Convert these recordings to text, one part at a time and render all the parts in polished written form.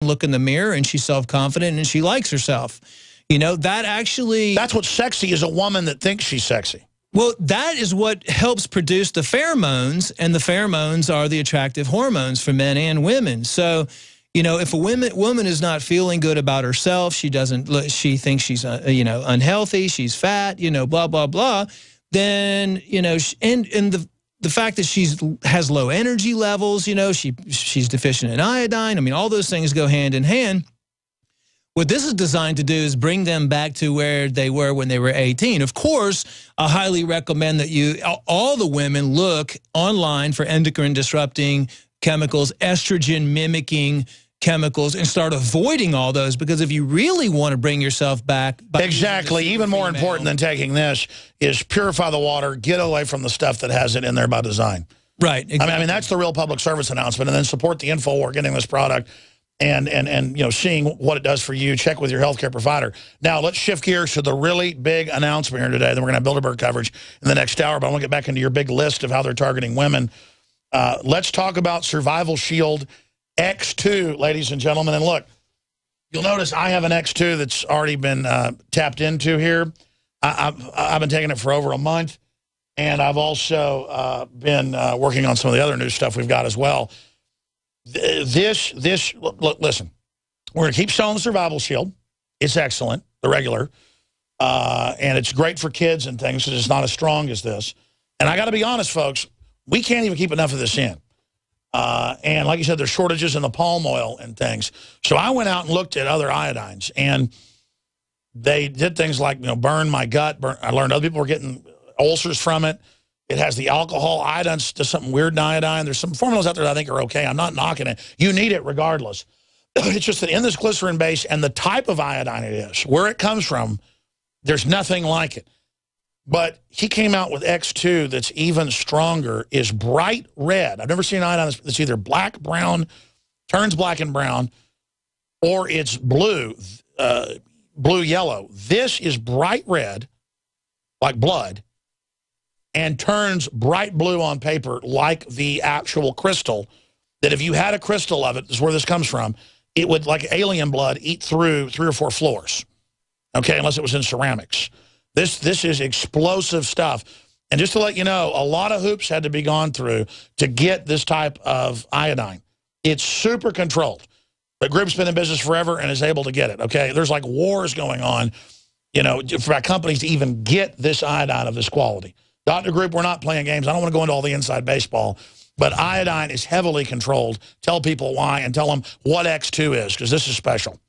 look in the mirror and she's self-confident and she likes herself. You know, that actually... That's what's sexy, is a woman that thinks she's sexy. Well, that is what helps produce the pheromones, and the pheromones are the attractive hormones for men and women. So, you know, if a woman is not feeling good about herself, she thinks she's, you know, unhealthy, she's fat, you know, blah, blah, blah, then, you know, and the fact that has low energy levels, you know, she's deficient in iodine. I mean, all those things go hand in hand. What this is designed to do is bring them back to where they were when they were 18. Of course, I highly recommend that all the women look online for endocrine disrupting chemicals, estrogen mimicking chemicals, and start avoiding all those, because if you really want to bring yourself back... Exactly. Even more important than taking this is purify the water, get away from the stuff that has it in there by design. Right. Exactly. I mean, that's the real public service announcement, and then support the InfoWar getting this product. And you know, seeing what it does for you. Check with your healthcare provider. Now, let's shift gears to the really big announcement here today. Then we're going to have Bilderberg coverage in the next hour, but I want to get back into your big list of how they're targeting women. Let's talk about Survival Shield X2, ladies and gentlemen. And look, you'll notice I have an X2 that's already been tapped into here. I've been taking it for over a month, and I've also been working on some of the other new stuff we've got as well. Look, listen, we're going to keep selling the Survival Shield. It's excellent, the regular. And it's great for kids and things because it's not as strong as this. And I got to be honest, folks, we can't even keep enough of this in. And like you said, there's shortages in the palm oil and things. So I went out and looked at other iodines, and they did things like, you know, burn my gut. I learned other people were getting ulcers from it. It has the alcohol. Iodine does something weird in iodine. There's some formulas out there that I think are okay. I'm not knocking it. You need it regardless. It's just that in this glycerin base and the type of iodine it is, where it comes from, there's nothing like it. But he came out with X2 that's even stronger, is bright red. I've never seen iodine that's either black, brown, turns black and brown, or it's blue, blue-yellow. This is bright red, like blood, and turns bright blue on paper like the actual crystal, that if you had a crystal of it, this is where this comes from, it would, like alien blood, eat through 3 or 4 floors, okay, unless it was in ceramics. This is explosive stuff. And just to let you know, a lot of hoops had to be gone through to get this type of iodine. It's super controlled. The group's been in business forever and is able to get it, okay? There's like wars going on, you know, for companies to even get this iodine of this quality. Dr. Group, we're not playing games. I don't want to go into all the inside baseball, but iodine is heavily controlled. Tell people why and tell them what X2 is, because this is special.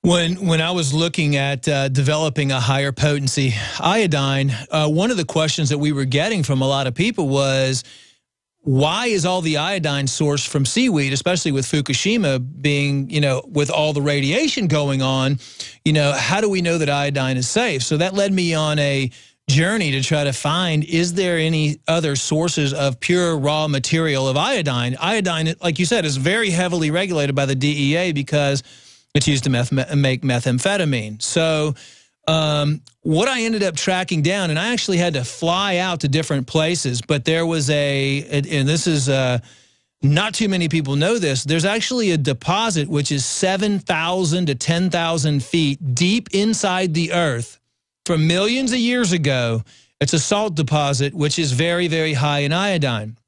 When I was looking at developing a higher potency iodine, one of the questions that we were getting from a lot of people was, why is all the iodine sourced from seaweed, especially with Fukushima being, you know, with all the radiation going on, you know, how do we know that iodine is safe? So that led me on a journey to try to find, is there any other sources of pure raw material of iodine? Iodine, like you said, is very heavily regulated by the DEA because it's used to make methamphetamine. So what I ended up tracking down, and I actually had to fly out to different places, but there was and this is not too many people know this, there's actually a deposit which is 7,000 to 10,000 feet deep inside the earth from millions of years ago. It's a salt deposit which is very, very high in iodine.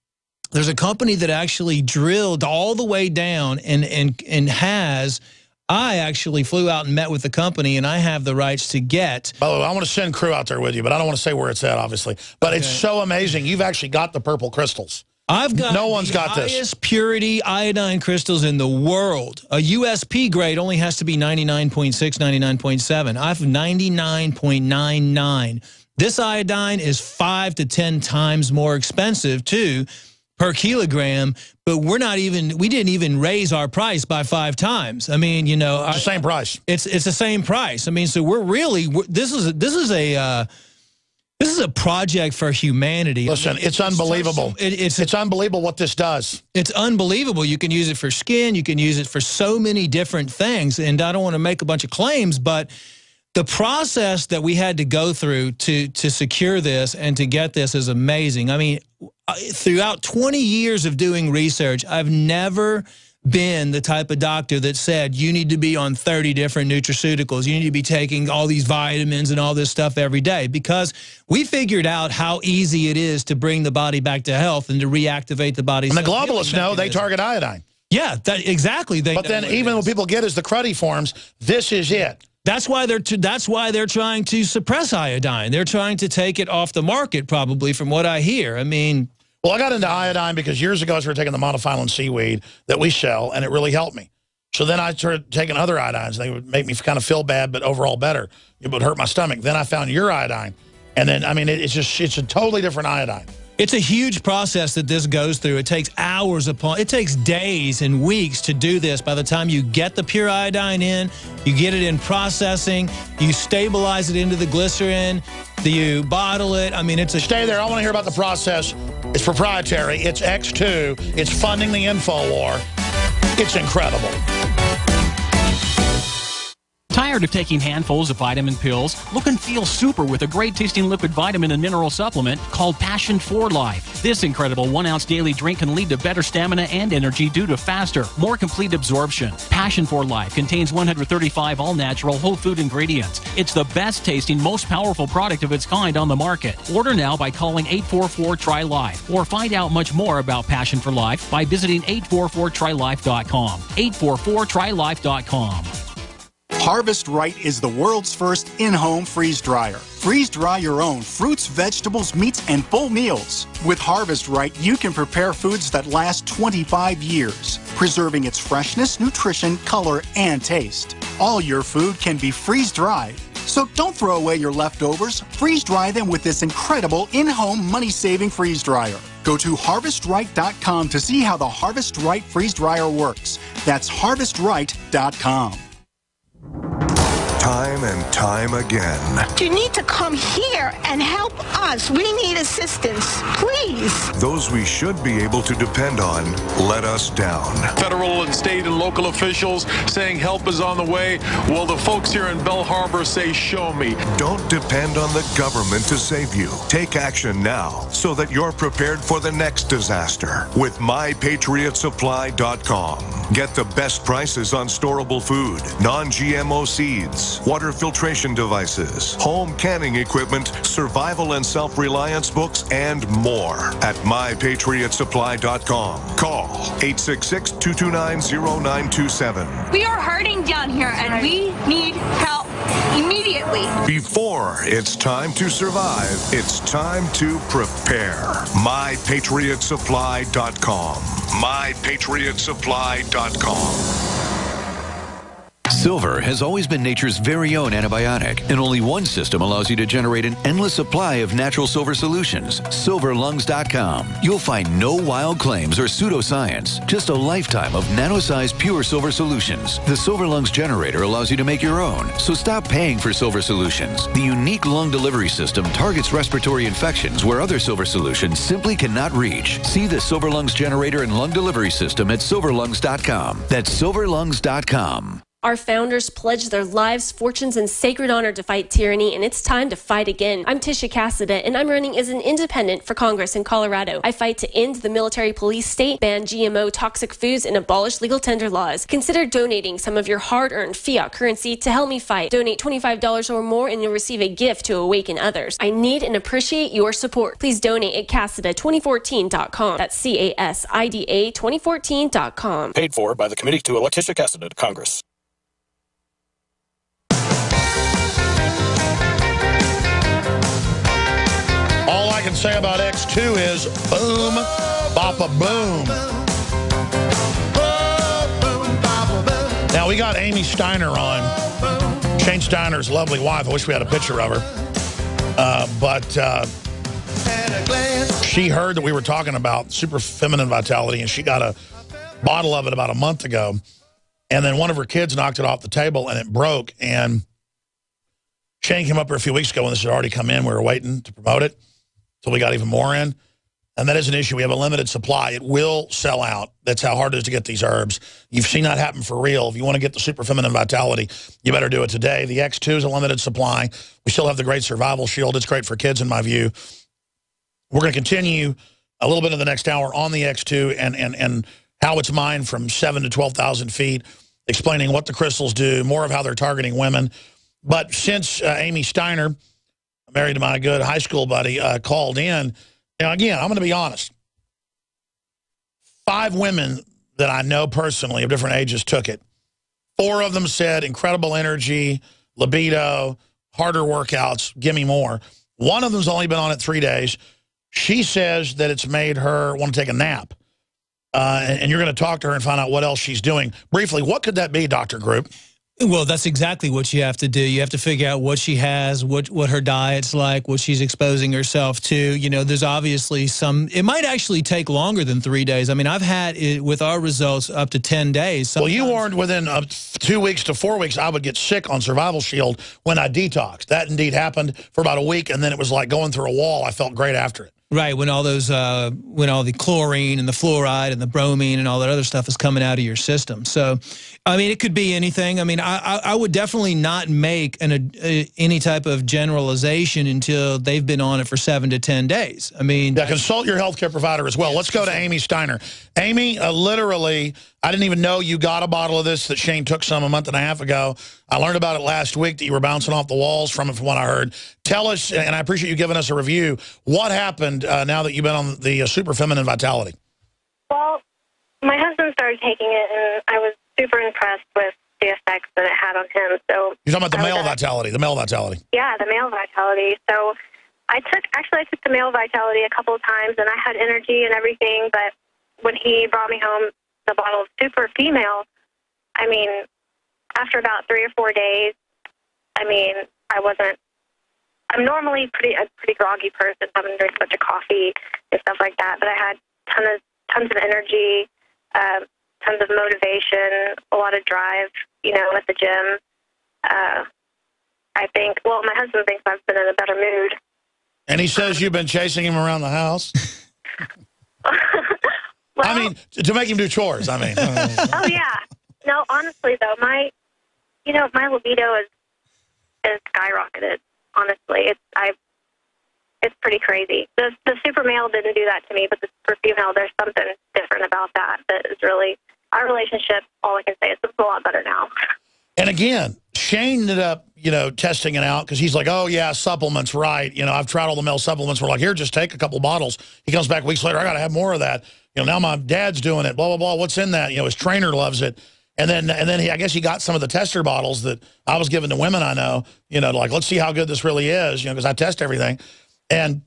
There's a company that actually drilled all the way down and has... I actually flew out and met with the company, and I have the rights to get... By the way, I want to send crew out there with you, but I don't want to say where it's at, obviously. But okay. It's so amazing. You've actually got the purple crystals. I've got no one's got this. Highest purity iodine crystals in the world. A USP grade only has to be 99.6, 99.7. I have 99.99. This iodine is 5 to 10 times more expensive, too, per kilogram, but we didn't even raise our price by 5 times. I mean, you know, it's the same price. It's the same price. I mean, so this is a project for humanity. Listen, it's unbelievable. It's unbelievable what this does. It's unbelievable. You can use it for skin. You can use it for so many different things. And I don't want to make a bunch of claims, but the process that we had to go through to secure this and to get this is amazing. I mean, throughout 20 years of doing research, I've never been the type of doctor that said you need to be on 30 different nutraceuticals. You need to be taking all these vitamins and all this stuff every day, because we figured out how easy it is to bring the body back to health and to reactivate the body. And the globalists know they target iodine. Yeah, exactly. But then even when people get as the cruddy forms, this is it. That's why they're trying to suppress iodine. They're trying to take it off the market, probably, from what I hear. I mean, well, I got into iodine because years ago I started taking the monophyllin seaweed that we sell, and it really helped me. So then I started taking other iodines. They would make me kind of feel bad, but overall better. It would hurt my stomach. Then I found your iodine. And then, I mean, it's a totally different iodine. It's a huge process that this goes through. It takes hours it takes days and weeks to do this. By the time you get the pure iodine in, you get it in processing, you stabilize it into the glycerin, you bottle it. I mean, it's a... Stay there. I want to hear about the process. It's proprietary. It's X2. It's funding the info war. It's incredible. Tired of taking handfuls of vitamin pills? Look and feel super with a great-tasting liquid vitamin and mineral supplement called Passion for Life. This incredible 1-ounce daily drink can lead to better stamina and energy due to faster, more complete absorption. Passion for Life contains 135 all-natural whole food ingredients. It's the best-tasting, most powerful product of its kind on the market. Order now by calling 844-TRY-LIFE or find out much more about Passion for Life by visiting 844trylife.com. 844trylife.com. Harvest Right is the world's first in-home freeze dryer. Freeze dry your own fruits, vegetables, meats, and full meals. With Harvest Right, you can prepare foods that last 25 years, preserving its freshness, nutrition, color, and taste. All your food can be freeze-dried. So don't throw away your leftovers. Freeze-dry them with this incredible in-home money-saving freeze dryer. Go to HarvestRight.com to see how the Harvest Right freeze dryer works. That's HarvestRight.com. Time and time again. You need to come here and help us. We need assistance, please. Those we should be able to depend on let us down. Federal and state and local officials saying help is on the way. Well, the folks here in Belle Harbor say, show me. Don't depend on the government to save you. Take action now so that you're prepared for the next disaster with MyPatriotSupply.com. Get the best prices on storable food, non-GMO seeds, water filtration devices, home canning equipment, survival and self-reliance books, and more at MyPatriotSupply.com. Call 866-229-0927. We are hurting down here, and we need help immediately. Before it's time to survive, it's time to prepare. MyPatriotSupply.com. MyPatriotSupply.com. Silver has always been nature's very own antibiotic, and only one system allows you to generate an endless supply of natural silver solutions. SilverLungs.com. You'll find no wild claims or pseudoscience, just a lifetime of nano-sized pure silver solutions. The Silver Lungs generator allows you to make your own, so stop paying for silver solutions. The unique lung delivery system targets respiratory infections where other silver solutions simply cannot reach. See the Silver Lungs generator and lung delivery system at SilverLungs.com. That's SilverLungs.com. Our founders pledged their lives, fortunes, and sacred honor to fight tyranny, and it's time to fight again. I'm Tisha Cassida, and I'm running as an independent for Congress in Colorado. I fight to end the military police state, ban GMO toxic foods, and abolish legal tender laws. Consider donating some of your hard-earned fiat currency to help me fight. Donate $25 or more, and you'll receive a gift to awaken others. I need and appreciate your support. Please donate at Cassida2014.com. That's CASIDA 2014.com. Paid for by the Committee to elect Tisha Cassida to Congress. All I can say about X2 is boom, boppa boom. Now, we got Amy Steiner on. Shane Steiner's lovely wife. I wish we had a picture of her. But she heard that we were talking about super feminine vitality, and she got a bottle of it about a month ago. And then one of her kids knocked it off the table, and it broke. And Shane came up here a few weeks ago when this had already come in. We were waiting to promote it until we got even more in. And that is an issue. We have a limited supply. It will sell out. That's how hard it is to get these herbs. You've seen that happen for real. If you want to get the super feminine vitality, you better do it today. The X2 is a limited supply. We still have the great survival shield. It's great for kids, in my view. We're going to continue a little bit of the next hour on the X2 and how it's mined from 7,000 to 12,000 feet, explaining what the crystals do, more of how they're targeting women. But since Amy Steiner, married to my good high school buddy, called in, now again, I'm going to be honest. 5 women that I know personally of different ages took it. 4 of them said incredible energy, libido, harder workouts, give me more. One of them's only been on it 3 days. She says that it's made her want to take a nap. And you're going to talk to her and find out what else she's doing. Briefly, what could that be, Dr. Group? Well, that's exactly what you have to do. You have to figure out what she has, what her diet's like, what she's exposing herself to. You know, there's obviously some, it might actually take longer than 3 days. I mean, I've had it with our results up to 10 days. Sometimes. Well, you warned within 2 weeks to 4 weeks I would get sick on Survival Shield when I detoxed. That indeed happened for about a week, and then it was like going through a wall. I felt great after it. Right, when all those, when all the chlorine and the fluoride and the bromine and all that other stuff is coming out of your system. So, I mean, it could be anything. I mean, I would definitely not make any type of generalization until they've been on it for 7 to 10 days. I mean, yeah, consult your healthcare provider as well. Let's go to Amy Steiner. Amy, literally, I didn't even know you got a bottle of this that Shane took some a month and a half ago. I learned about it last week that you were bouncing off the walls from it, from what I heard. Tell us, and I appreciate you giving us a review, what happened now that you've been on the Super Feminine Vitality? Well, my husband started taking it, and I was super impressed with the effects that it had on him. So you're talking about the male vitality, the male vitality. Yeah, the male vitality. So I took the male vitality a couple of times, and I had energy and everything, but when he brought me home the bottle of Super Female, I mean, after about 3 or 4 days, I mean, I'm normally a pretty groggy person, having drank a bunch of coffee and stuff like that, but I had tons of energy, tons of motivation, a lot of drive, you know, at the gym. I think, well, my husband thinks I've been in a better mood. And he says you've been chasing him around the house? Well, I mean, to make him do chores, I mean. Oh, yeah. No, honestly, though, my libido is skyrocketed, honestly. It's pretty crazy. The Super Male didn't do that to me, but the Super Female, there's something different about that is really, our relationship, all I can say is it's a lot better now. And again, Shane ended up, you know, testing it out because he's like, oh, yeah, supplements, right. You know, I've tried all the male supplements. We're like, here, just take a couple bottles. He comes back weeks later, I got to have more of that. You know, now my dad's doing it, blah, blah, blah. What's in that? You know, his trainer loves it. And then I guess he got some of the tester bottles that I was giving to women I know, you know, like, let's see how good this really is, you know, because I test everything. And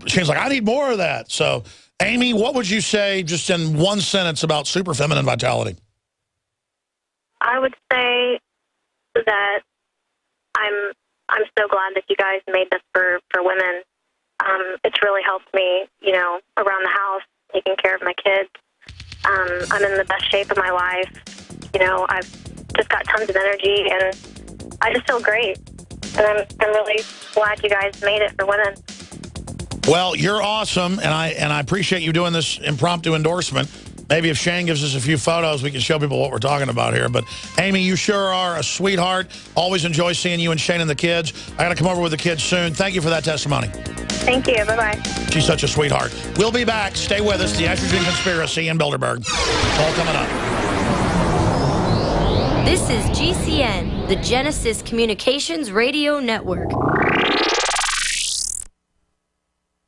Shane's like, I need more of that. So, Amy, what would you say just in one sentence about Super Feminine Vitality? I would say that I'm so glad that you guys made this for women. It's really helped me, you know, around the house, taking care of my kids. I'm in the best shape of my life. You know, I've just got tons of energy, and I just feel great. And I'm really glad you guys made it for women. Well, you're awesome, and I appreciate you doing this impromptu endorsement. Maybe if Shane gives us a few photos, we can show people what we're talking about here. But, Amy, you sure are a sweetheart. Always enjoy seeing you and Shane and the kids. I got to come over with the kids soon. Thank you for that testimony. Thank you. Bye-bye. She's such a sweetheart. We'll be back. Stay with us. The Estrogen Conspiracy in Bilderberg. It's all coming up. This is GCN, the Genesis Communications Radio Network.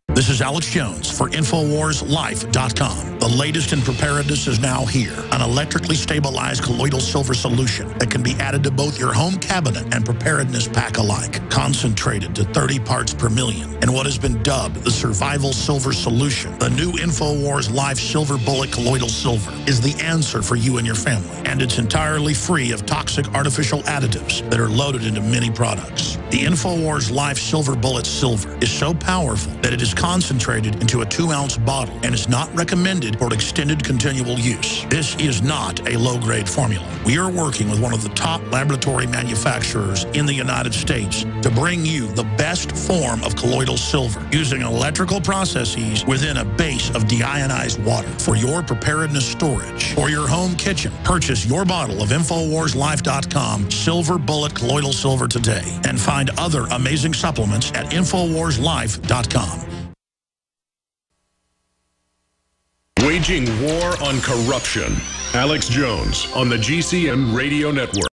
This is Alex Jones for InfoWarsLife.com. The latest in preparedness is now here. An electrically stabilized colloidal silver solution that can be added to both your home cabinet and preparedness pack alike. Concentrated to 30 parts per million in what has been dubbed the Survival Silver Solution. The new InfoWars Life Silver Bullet Colloidal Silver is the answer for you and your family. And it's entirely free of toxic artificial additives that are loaded into many products. The InfoWars Life Silver Bullet Silver is so powerful that it is concentrated into a 2-ounce bottle and is not recommended for extended continual use. This is not a low-grade formula. We are working with one of the top laboratory manufacturers in the United States to bring you the best form of colloidal silver using electrical processes within a base of deionized water. For your preparedness storage or your home kitchen, purchase your bottle of InfoWarsLife.com Silver Bullet Colloidal Silver today and find other amazing supplements at InfoWarsLife.com. We Waging war on corruption. Alex Jones on the GCN Radio Network.